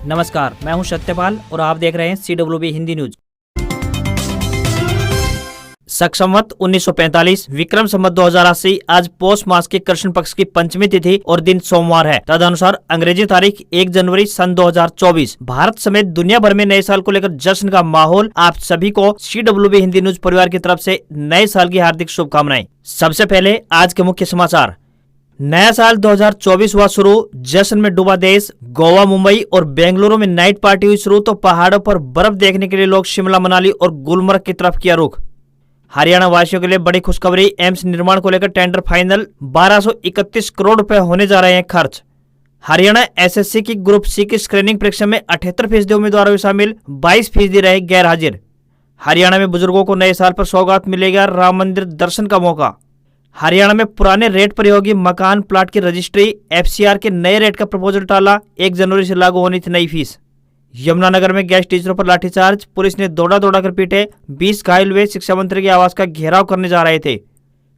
नमस्कार, मैं हूं सत्यपाल और आप देख रहे हैं CWB हिंदी न्यूज। शक संवत 1945 विक्रम संवत 2080 आज पौष मास के कृष्ण पक्ष की पंचमी तिथि और दिन सोमवार है। तदनुसार अंग्रेजी तारीख 1 जनवरी सन 2024। भारत समेत दुनिया भर में नए साल को लेकर जश्न का माहौल। आप सभी को CWB हिंदी न्यूज परिवार की तरफ से नए साल की हार्दिक शुभकामनाएं। सबसे पहले आज के मुख्य समाचार। नया साल 2024 हुआ शुरू, जश्न में डूबा देश। गोवा, मुंबई और बेंगलुरु में नाइट पार्टी हुई शुरू तो पहाड़ों पर बर्फ देखने के लिए लोग शिमला, मनाली और गुलमर्ग की तरफ किया रुख। हरियाणा वासियों के लिए बड़ी खुशखबरी, एम्स निर्माण को लेकर टेंडर फाइनल। 1231 करोड़ रुपए होने जा रहे हैं खर्च। हरियाणा SSC की ग्रुप C की स्क्रीनिंग परीक्षा में 78% उम्मीदवारों में शामिल, 22% रहे गैर हाजिर। हरियाणा में बुजुर्गों को नए साल पर सौगात मिलेगा, राम मंदिर दर्शन का मौका। हरियाणा में पुराने रेट पर होगी मकान प्लाट की रजिस्ट्री। FCR के नए रेट का प्रपोजल टाला, 1 जनवरी से लागू होनी थी नई फीस। यमुनानगर में गेस्ट टीचरों पर लाठीचार्ज, पुलिस ने दौड़ा कर पीटे, 20 घायल हुए। शिक्षा मंत्री के आवास का घेराव करने जा रहे थे।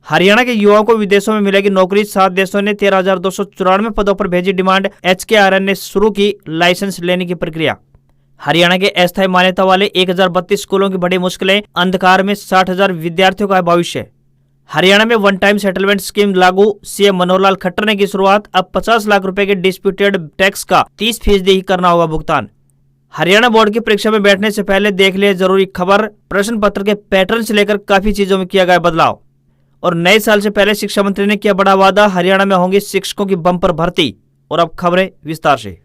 हरियाणा के युवाओं को विदेशों में मिलेगी नौकरी, 7 देशों ने 13,294 पदों पर भेजी डिमांड। HKRN ने शुरू की लाइसेंस लेने की प्रक्रिया। हरियाणा के अस्थायी मान्यता वाले 1032 स्कूलों की बड़ी मुश्किलें, अंधकार में 60,000 विद्यार्थियों का है भविष्य। हरियाणा में वन टाइम सेटलमेंट स्कीम लागू, CM मनोहर लाल खट्टर ने की शुरुआत। अब 50 लाख रुपए के डिस्प्यूटेड टैक्स का 30% ही करना होगा भुगतान। हरियाणा बोर्ड की परीक्षा में बैठने से पहले देख लिए जरूरी खबर, प्रश्न पत्र के पैटर्न से लेकर काफी चीजों में किया गया बदलाव। और नए साल से पहले शिक्षा मंत्री ने किया बड़ा वादा, हरियाणा में होंगी शिक्षकों की बम्पर भर्ती। और अब खबरें विस्तार से।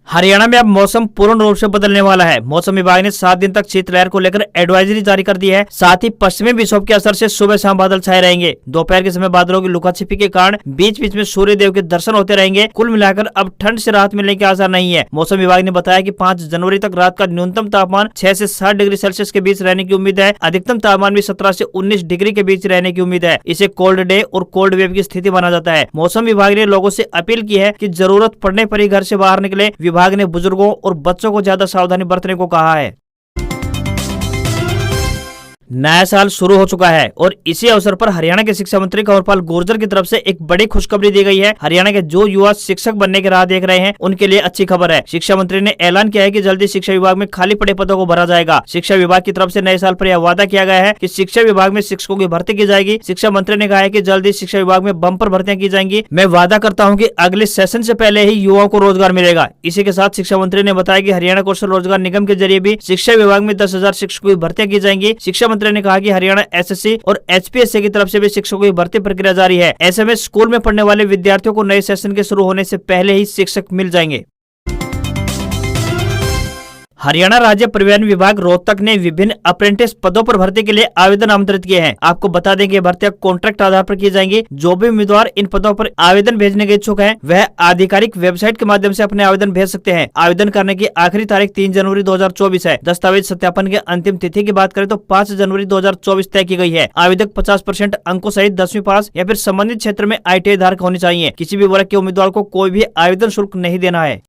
हरियाणा में अब मौसम पूर्ण रूप से बदलने वाला है। मौसम विभाग ने 7 दिन तक शीतलहर को लेकर एडवाइजरी जारी कर दी है। साथ ही पश्चिमी विक्षोभ के असर से सुबह शाम बादल छाए रहेंगे। दोपहर के समय बादलों की लुकाछिपी के कारण बीच बीच में सूर्य देव के दर्शन होते रहेंगे। कुल मिलाकर अब ठंड से राहत मिलने के आसार नहीं है। मौसम विभाग ने बताया कि 5 जनवरी तक रात का न्यूनतम तापमान 6 से 7 डिग्री सेल्सियस के बीच रहने की उम्मीद है। अधिकतम तापमान भी 17 से 19 डिग्री के बीच रहने की उम्मीद है। इसे कोल्ड डे और कोल्ड वेव की स्थिति माना जाता है। मौसम विभाग ने लोगों से अपील की है कि जरूरत पड़ने पर ही घर से बाहर निकले। विभाग ने बुजुर्गों और बच्चों को ज्यादा सावधानी बरतने को कहा है। नया साल शुरू हो चुका है और इसी अवसर पर हरियाणा के शिक्षा मंत्री कंवरपाल गुर्जर की तरफ से एक बड़ी खुशखबरी दी गई है। हरियाणा के जो युवा शिक्षक बनने की राह देख रहे हैं उनके लिए अच्छी खबर है। शिक्षा मंत्री ने ऐलान किया है कि जल्दी शिक्षा विभाग में खाली पड़े पदों को भरा जाएगा। शिक्षा विभाग की तरफ से नए साल पर यह वादा किया गया है कि शिक्षा विभाग में शिक्षकों की भर्ती की जाएगी। शिक्षा मंत्री ने कहा है कि जल्दी शिक्षा विभाग में बम्पर भर्तियां की जाएंगी। मैं वादा करता हूँ कि अगले सेशन से पहले ही युवाओं को रोजगार मिलेगा। इसी के साथ शिक्षा मंत्री ने बताया कि हरियाणा कौशल रोजगार निगम के जरिए भी शिक्षा विभाग में 10,000 शिक्षकों की भर्तियां की जाएंगी। शिक्षा मंत्री ने कहा कि हरियाणा SSC और HPSC की तरफ से भी शिक्षकों की भर्ती प्रक्रिया जारी है। ऐसे में स्कूल में पढ़ने वाले विद्यार्थियों को नए सेशन के शुरू होने से पहले ही शिक्षक मिल जाएंगे। हरियाणा राज्य परिवहन विभाग रोहतक ने विभिन्न अप्रेंटिस पदों पर भर्ती के लिए आवेदन आमंत्रित किए हैं। आपको बता दें कि भर्तियां कॉन्ट्रैक्ट आधार पर की जाएंगी। जो भी उम्मीदवार इन पदों पर आवेदन भेजने के इच्छुक हैं, वह आधिकारिक वेबसाइट के माध्यम से अपने आवेदन भेज सकते हैं। आवेदन करने की आखिरी तारीख 3 जनवरी 2024 है। दस्तावेज सत्यापन की अंतिम तिथि की बात करें तो 5 जनवरी 2024 तय की गई है। आवेदक 50% अंकों सहित 10वीं पास या फिर संबंधित क्षेत्र में ITI धारक होनी चाहिए। किसी भी वर्ग के उम्मीदवार को कोई भी आवेदन शुल्क नहीं देना है।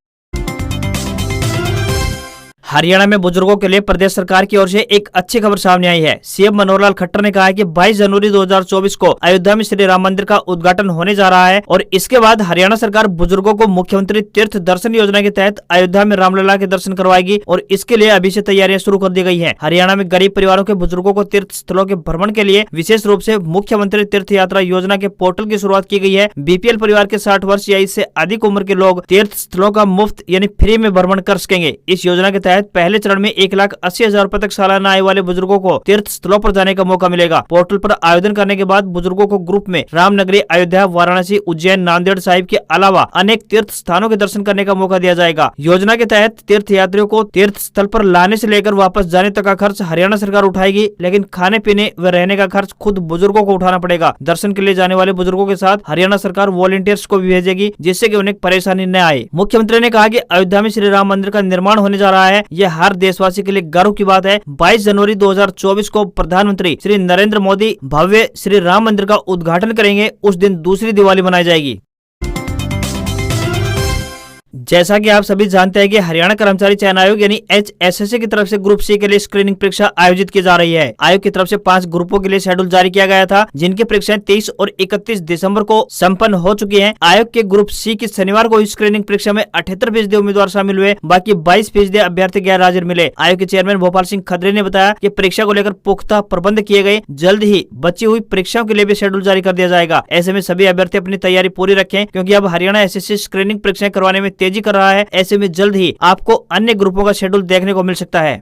हरियाणा में बुजुर्गों के लिए प्रदेश सरकार की ओर से एक अच्छी खबर सामने आई है। CM मनोहर लाल खट्टर ने कहा है कि 22 जनवरी 2024 को अयोध्या में श्री राम मंदिर का उद्घाटन होने जा रहा है और इसके बाद हरियाणा सरकार बुजुर्गों को मुख्यमंत्री तीर्थ दर्शन योजना के तहत अयोध्या में रामलला के दर्शन करवाएगी और इसके लिए अभी से तैयारियां शुरू कर दी गई है। हरियाणा में गरीब परिवारों के बुजुर्गों को तीर्थ स्थलों के भ्रमण के लिए विशेष रूप से मुख्यमंत्री तीर्थ यात्रा योजना के पोर्टल की शुरुआत की गई है। BPL परिवार के 60 वर्ष या इससे अधिक उम्र के लोग तीर्थ स्थलों का मुफ्त यानी फ्री में भ्रमण कर सकेंगे। इस योजना के तहत पहले चरण में 1,80,000 रुपए तक सालाना आय वाले बुजुर्गों को तीर्थ स्थलों पर जाने का मौका मिलेगा। पोर्टल पर आवेदन करने के बाद बुजुर्गों को ग्रुप में रामनगरी, अयोध्या, वाराणसी, उज्जैन, नांदेड़ साहिब के अलावा अनेक तीर्थ स्थानों के दर्शन करने का मौका दिया जाएगा। योजना के तहत तीर्थ यात्रियों को तीर्थ स्थल पर लाने से लेकर वापस जाने तक का खर्च हरियाणा सरकार उठाएगी, लेकिन खाने पीने व रहने का खर्च खुद बुजुर्गों को उठाना पड़ेगा। दर्शन के लिए जाने वाले बुजुर्गों के साथ हरियाणा सरकार वॉलंटियर्स को भी भेजेगी, जिससे कि उन्हें परेशानी न आए। मुख्यमंत्री ने कहा कि अयोध्या में श्री राम मंदिर का निर्माण होने जा रहा है। यह हर देशवासी के लिए गर्व की बात है। 22 जनवरी 2024 को प्रधानमंत्री श्री नरेंद्र मोदी भव्य श्री राम मंदिर का उद्घाटन करेंगे। उस दिन दूसरी दिवाली मनाई जाएगी। जैसा कि आप सभी जानते हैं कि हरियाणा कर्मचारी चयन आयोग यानी HSSC की तरफ से ग्रुप सी के लिए स्क्रीनिंग परीक्षा आयोजित की जा रही है। आयोग की तरफ से 5 ग्रुपों के लिए शेड्यूल जारी किया गया था, जिनकी परीक्षाएं 23 और 31 दिसंबर को संपन्न हो चुकी हैं। आयोग के ग्रुप सी की शनिवार को स्क्रीनिंग परीक्षा में 78% उम्मीदवार शामिल हुए, बाकी 22% अभ्यर्थी गैर हाजिर मिले। आयोग के चेयरमैन भोपाल सिंह खत्री ने बताया कि परीक्षा को लेकर पुख्ता प्रबंध किए गए, जल्द ही बची हुई परीक्षाओं के लिए भी शेड्यूल जारी कर दिया जाएगा। ऐसे में सभी अभ्यर्थी अपनी तैयारी पूरी रखें, क्योंकि अब हरियाणा SSC स्क्रीनिंग परीक्षाएं करवाने में तेजी कर रहा है। ऐसे में जल्द ही आपको अन्य ग्रुपों का शेड्यूल देखने को मिल सकता है।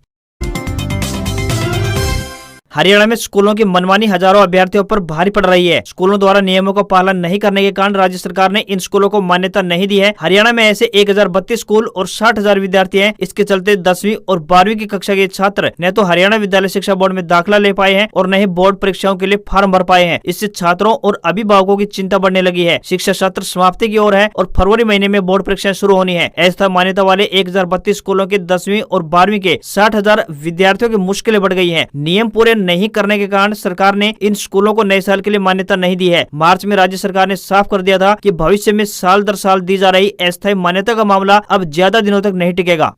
हरियाणा में स्कूलों की मनमानी हजारों अभ्यर्थियों पर भारी पड़ रही है। स्कूलों द्वारा नियमों का पालन नहीं करने के कारण राज्य सरकार ने इन स्कूलों को मान्यता नहीं दी है। हरियाणा में ऐसे 1032 स्कूल और 60,000 विद्यार्थी हैं। इसके चलते 10वीं और 12वीं की कक्षा के छात्र न तो हरियाणा विद्यालय शिक्षा बोर्ड में दाखिला ले पाए हैं और न ही बोर्ड परीक्षाओं के लिए फॉर्म भर पाए हैं। इससे छात्रों और अभिभावकों की चिंता बढ़ने लगी है। शिक्षा सत्र समाप्ति की ओर है और फरवरी महीने में बोर्ड परीक्षाएं शुरू होनी है। ऐसा मान्यता वाले 1032 स्कूलों के 10वीं और 12वीं के 60,000 विद्यार्थियों की मुश्किलें बढ़ गई है। नियम पूरे नहीं करने के कारण सरकार ने इन स्कूलों को नए साल के लिए मान्यता नहीं दी है। मार्च में राज्य सरकार ने साफ कर दिया था कि भविष्य में साल दर साल दी जा रही अस्थायी मान्यता का मामला अब ज्यादा दिनों तक नहीं टिकेगा।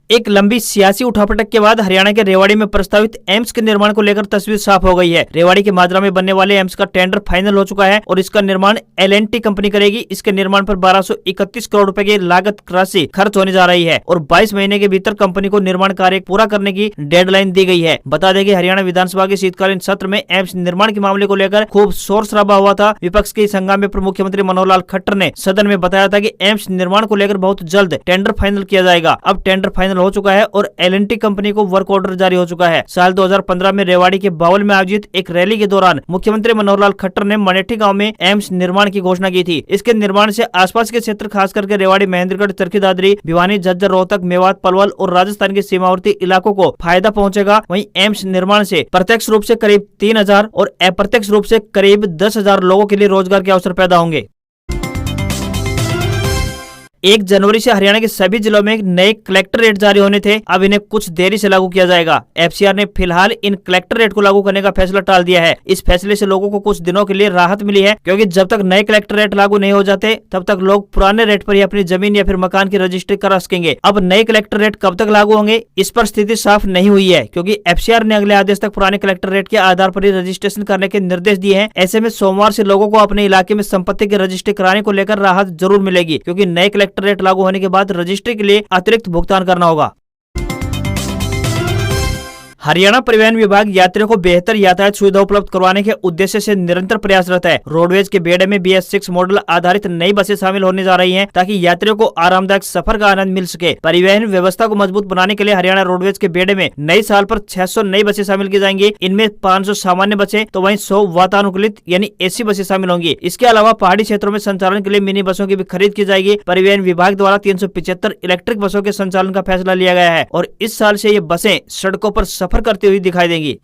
एक लंबी सियासी उठापटक के बाद हरियाणा के रेवाड़ी में प्रस्तावित एम्स के निर्माण को लेकर तस्वीर साफ हो गई है। रेवाड़ी के माजरा में बनने वाले एम्स का टेंडर फाइनल हो चुका है और इसका निर्माण L&T कंपनी करेगी। इसके निर्माण पर 1231 करोड़ रुपए की लागत राशि खर्च होने जा रही है और 22 महीने के भीतर कंपनी को निर्माण कार्य पूरा करने की डेडलाइन दी गई है। बता दें कि हरियाणा विधानसभा के शीतकालीन सत्र में एम्स निर्माण के मामले को लेकर खूब शोर शराबा हुआ था। विपक्ष के इस हंगामे पर मुख्यमंत्री मनोहर लाल खट्टर ने सदन में बताया था कि एम्स निर्माण को लेकर बहुत जल्द टेंडर फाइनल किया जाएगा। अब टेंडर फाइनल हो चुका है और L&T कंपनी को वर्क ऑर्डर जारी हो चुका है। साल 2015 में रेवाड़ी के बावल में आयोजित एक रैली के दौरान मुख्यमंत्री मनोहर लाल खट्टर ने मनेठी गांव में एम्स निर्माण की घोषणा की थी। इसके निर्माण से आसपास के क्षेत्र खास करके रेवाड़ी, महेंद्रगढ़, चरखी दादरी, भिवानी, झज्जर, रोहतक, मेवात, पलवल और राजस्थान के सीमावर्ती इलाकों को फायदा पहुंचेगा। वहीं एम्स निर्माण से प्रत्यक्ष रूप से करीब 3,000 और अप्रत्यक्ष रूप से करीब 10,000 लोगों के लिए रोजगार के अवसर पैदा होंगे। 1 जनवरी से हरियाणा के सभी जिलों में नए कलेक्टर रेट जारी होने थे, अब इन्हें कुछ देरी से लागू किया जाएगा। FCR ने फिलहाल इन कलेक्टर रेट को लागू करने का फैसला टाल दिया है। इस फैसले से लोगों को कुछ दिनों के लिए राहत मिली है, क्योंकि जब तक नए कलेक्टर रेट लागू नहीं हो जाते तब तक लोग पुराने रेट पर ही अपनी जमीन या फिर मकान की रजिस्ट्री करा सकेंगे। अब नए कलेक्टर रेट कब तक लागू होंगे इस पर स्थिति साफ नहीं हुई है, क्योंकि FCR ने अगले आदेश तक पुराने कलेक्टर रेट के आधार पर ही रजिस्ट्रेशन करने के निर्देश दिए हैं। ऐसे में सोमवार से लोगों को अपने इलाके में संपत्ति की रजिस्ट्री कराने को लेकर राहत जरूर मिलेगी, क्योंकि नए कलेक्टर रेट लागू होने के बाद रजिस्ट्री के लिए अतिरिक्त भुगतान करना होगा। हरियाणा परिवहन विभाग यात्रियों को बेहतर यातायात सुविधा उपलब्ध करवाने के उद्देश्य से निरंतर प्रयासरत है। रोडवेज के बेड़े में BS6 मॉडल आधारित नई बसें शामिल होने जा रही हैं, ताकि यात्रियों को आरामदायक सफर का आनंद मिल सके। परिवहन व्यवस्था को मजबूत बनाने के लिए हरियाणा रोडवेज के बेड़े में नई साल पर 600 नई बसें शामिल की जाएंगी। इनमें 500 सामान्य बसें तो वहीं 100 वातानुकूलित यानी AC बसें शामिल होंगी। इसके अलावा पहाड़ी क्षेत्रों में संचालन के लिए मिनी बसों की भी खरीद की जाएगी। परिवहन विभाग द्वारा 375 इलेक्ट्रिक बसों के संचालन का फैसला लिया गया है और इस साल से ये बसें सड़कों पर सफर करती हुई दिखाई देंगी।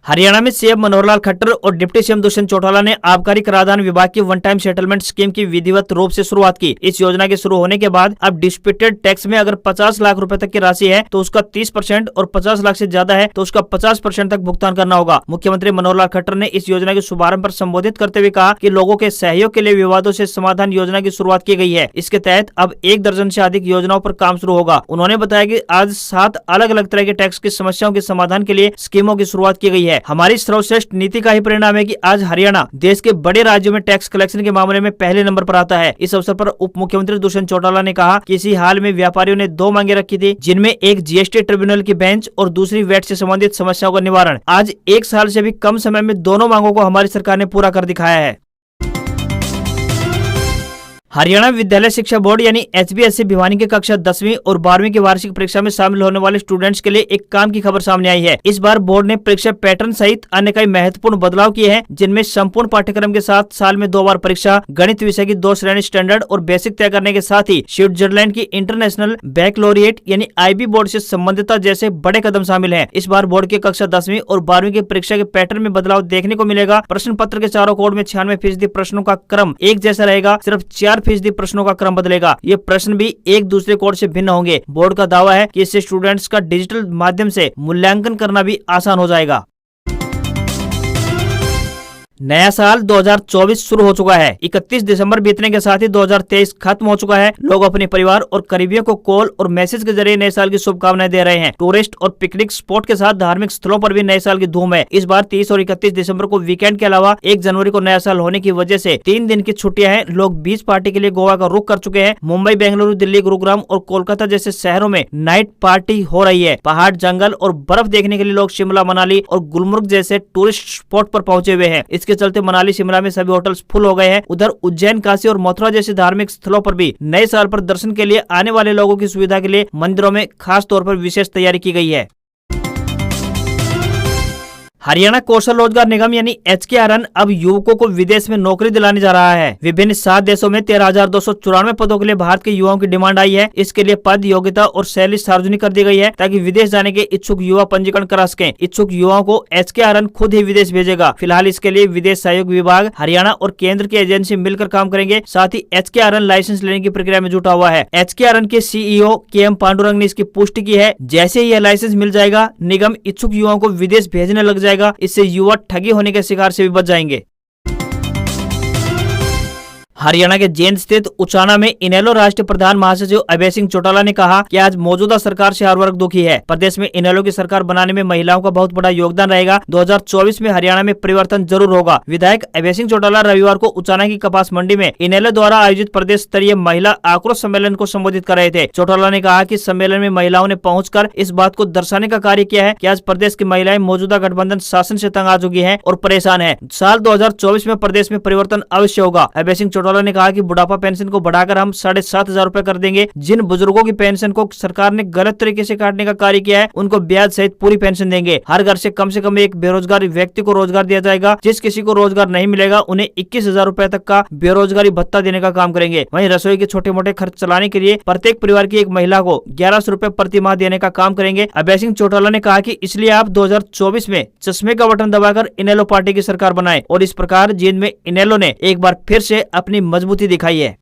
हरियाणा में सीएम मनोहर लाल खट्टर और डिप्टी सीएम दुष्यंत चौटाला ने आबकारी कराधान विभाग की वन टाइम सेटलमेंट स्कीम की विधिवत रूप से शुरुआत की। इस योजना के शुरू होने के बाद अब डिस्प्यूटेड टैक्स में अगर 50 लाख रुपए तक की राशि है तो उसका 30% और 50 लाख से ज्यादा है तो उसका 50% तक भुगतान करना होगा। मुख्यमंत्री मनोहर लाल खट्टर ने इस योजना के शुभारंभ पर संबोधित करते हुए कहा कि लोगों के सहयोग के लिए विवादों से समाधान योजना की शुरुआत की गई है। इसके तहत अब 1 दर्जन से अधिक योजनाओं पर काम शुरू होगा। उन्होंने बताया कि आज 7 अलग अलग तरह के टैक्स की समस्याओं के समाधान के लिए स्कीमों की शुरुआत की गई है। हमारी सर्वश्रेष्ठ नीति का ही परिणाम है कि आज हरियाणा देश के बड़े राज्यों में टैक्स कलेक्शन के मामले में पहले नंबर पर आता है। इस अवसर पर उप मुख्यमंत्री दुष्यंत चौटाला ने कहा कि इसी हाल में व्यापारियों ने 2 मांगे रखी थी, जिनमें एक GST ट्रिब्यूनल की बेंच और दूसरी वैट से संबंधित समस्याओं का निवारण। आज 1 साल से भी कम समय में दोनों मांगों को हमारी सरकार ने पूरा कर दिखाया है। हरियाणा विद्यालय शिक्षा बोर्ड यानी HBSC भिवानी की कक्षा 10वीं और 12वीं की वार्षिक परीक्षा में शामिल होने वाले स्टूडेंट्स के लिए एक काम की खबर सामने आई है। इस बार बोर्ड ने परीक्षा पैटर्न सहित अन्य कई महत्वपूर्ण बदलाव किए हैं, जिनमें संपूर्ण पाठ्यक्रम के साथ साल में 2 बार परीक्षा, गणित विषय की 2 श्रेणी स्टैंडर्ड और बेसिक तय करने के साथ ही स्विट्जरलैंड की इंटरनेशनल बैकलोरिएट यानी IB बोर्ड से संबंधित जैसे बड़े कदम शामिल है। इस बार बोर्ड की कक्षा 10वीं और 12वीं की परीक्षा के पैटर्न में बदलाव देखने को मिलेगा। प्रश्न पत्र के चारों कोड में 96% प्रश्नों का क्रम एक जैसा रहेगा, सिर्फ 4% प्रश्नों का क्रम बदलेगा। ये प्रश्न भी एक दूसरे कोड से भिन्न होंगे। बोर्ड का दावा है कि इससे स्टूडेंट्स का डिजिटल माध्यम से मूल्यांकन करना भी आसान हो जाएगा। नया साल 2024 शुरू हो चुका है। 31 दिसंबर बीतने के साथ ही 2023 खत्म हो चुका है। लोग अपने परिवार और करीबियों को कॉल और मैसेज के जरिए नए साल की शुभकामनाएं दे रहे हैं। टूरिस्ट और पिकनिक स्पॉट के साथ धार्मिक स्थलों पर भी नए साल की धूम है। इस बार 30 और 31 दिसंबर को वीकेंड के अलावा 1 जनवरी को नया साल होने की वजह से 3 दिन की छुट्टियां हैं। लोग बीच पार्टी के लिए गोवा का रुख कर चुके हैं। मुंबई, बेंगलुरु, दिल्ली, गुरुग्राम और कोलकाता जैसे शहरों में नाइट पार्टी हो रही है। पहाड़, जंगल और बर्फ देखने के लिए लोग शिमला, मनाली और गुलमर्ग जैसे टूरिस्ट स्पॉट पर पहुंचे हुए हैं। इसके चलते मनाली, शिमला में सभी होटल्स फुल हो गए हैं। उधर उज्जैन, काशी और मथुरा जैसे धार्मिक स्थलों पर भी नए साल पर दर्शन के लिए आने वाले लोगों की सुविधा के लिए मंदिरों में खास तौर पर विशेष तैयारी की गई है। हरियाणा कौशल रोजगार निगम यानी HKRN अब युवकों को विदेश में नौकरी दिलाने जा रहा है। विभिन्न 7 देशों में 13,294 पदों के लिए भारत के युवाओं की डिमांड आई है। इसके लिए पद, योग्यता और सैलरी सार्वजनिक कर दी गई है ताकि विदेश जाने के इच्छुक युवा पंजीकरण करा सकें। इच्छुक युवाओं को HKRN खुद ही विदेश भेजेगा। फिलहाल इसके लिए विदेश सहयोग विभाग, हरियाणा और केंद्र की एजेंसी मिलकर काम करेंगे। साथ ही HKRN लाइसेंस लेने की प्रक्रिया में जुटा हुआ है। HKRN के CEO KM पांडुरंग ने इसकी पुष्टि की है। जैसे ही यह लाइसेंस मिल जाएगा, निगम इच्छुक युवाओं को विदेश भेजने लग जाएगा। इससे युवा ठगी होने के शिकार से भी बच जाएंगे। हरियाणा के जींद स्थित उचाना में इनेलो राष्ट्रीय प्रधान महासचिव अभय सिंह चौटाला ने कहा कि आज मौजूदा सरकार से हर वर्ग दुखी है। प्रदेश में इनेलो की सरकार बनाने में महिलाओं का बहुत बड़ा योगदान रहेगा। 2024 में हरियाणा में परिवर्तन जरूर होगा। विधायक अभय सिंह चौटाला रविवार को उचाना की कपास मंडी में इनेलो द्वारा आयोजित प्रदेश स्तरीय महिला आक्रोश सम्मेलन को संबोधित कर रहे थे। चौटाला ने कहा कि सम्मेलन में महिलाओं ने पहुंचकर इस बात को दर्शाने का कार्य किया है कि आज प्रदेश की महिलाएं मौजूदा गठबंधन शासन से तंग आ चुकी है और परेशान है। साल 2024 में प्रदेश में परिवर्तन अवश्य होगा। अभय सिंह चौटाला ने कहा कि बुढ़ापा पेंशन को बढ़ाकर हम 7,500 रुपए कर देंगे। जिन बुजुर्गों की पेंशन को सरकार ने गलत तरीके से काटने का कार्य किया है, उनको ब्याज सहित पूरी पेंशन देंगे। हर घर से कम एक बेरोजगार व्यक्ति को रोजगार दिया जाएगा। जिस किसी को रोजगार नहीं मिलेगा, उन्हें 21,000 रुपए तक का बेरोजगारी भत्ता देने का काम करेंगे। वहीं रसोई के छोटे मोटे खर्च चलाने के लिए प्रत्येक परिवार की एक महिला को 1,100 रुपए प्रति माह देने का काम करेंगे। अभय सिंह चौटाला ने कहा कि इसलिए आप 2024 में चश्मे का बटन दबाकर इनेलो पार्टी की सरकार बनाएं और इस प्रकार जींद में इनेलो ने एक बार फिर से अपनी मजबूती दिखाई है।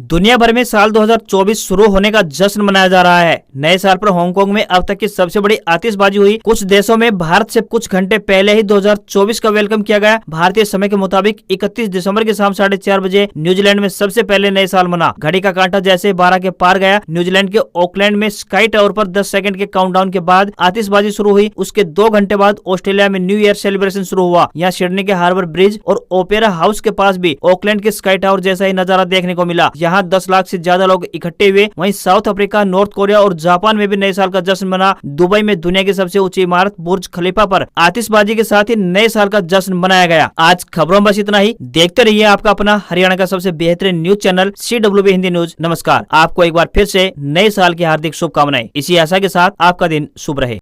दुनिया भर में साल 2024 शुरू होने का जश्न मनाया जा रहा है। नए साल पर हांगकांग में अब तक की सबसे बड़ी आतिशबाजी हुई। कुछ देशों में भारत से कुछ घंटे पहले ही 2024 का वेलकम किया गया। भारतीय समय के मुताबिक 31 दिसंबर की शाम 4:30 बजे न्यूजीलैंड में सबसे पहले नए साल मना। घड़ी का कांटा जैसे 12 के पार गया, न्यूजीलैंड के ऑकलैंड में स्काई टावर पर 10 सेकंड के काउंटडाउन के बाद आतिशबाजी शुरू हुई। उसके 2 घंटे बाद ऑस्ट्रेलिया में न्यू ईयर सेलिब्रेशन शुरू हुआ। यहाँ सिडनी के हार्बर ब्रिज और ओपेरा हाउस के पास भी ऑकलैंड के स्काई टावर जैसा ही नजारा देखने को मिला। यहाँ 10 लाख से ज्यादा लोग इकट्ठे हुए। वहीं साउथ अफ्रीका, नॉर्थ कोरिया और जापान में भी नए साल का जश्न मना। दुबई में दुनिया की सबसे ऊंची इमारत बुर्ज खलीफा पर आतिशबाजी के साथ ही नए साल का जश्न मनाया गया। आज खबरों में बस इतना ही। देखते रहिए आपका अपना हरियाणा का सबसे बेहतरीन news channel CWB Hindi news. नमस्कार। आपको एक बार फिर से नए साल की हार्दिक शुभकामनाएं। इसी आशा के साथ आपका दिन शुभ रहे।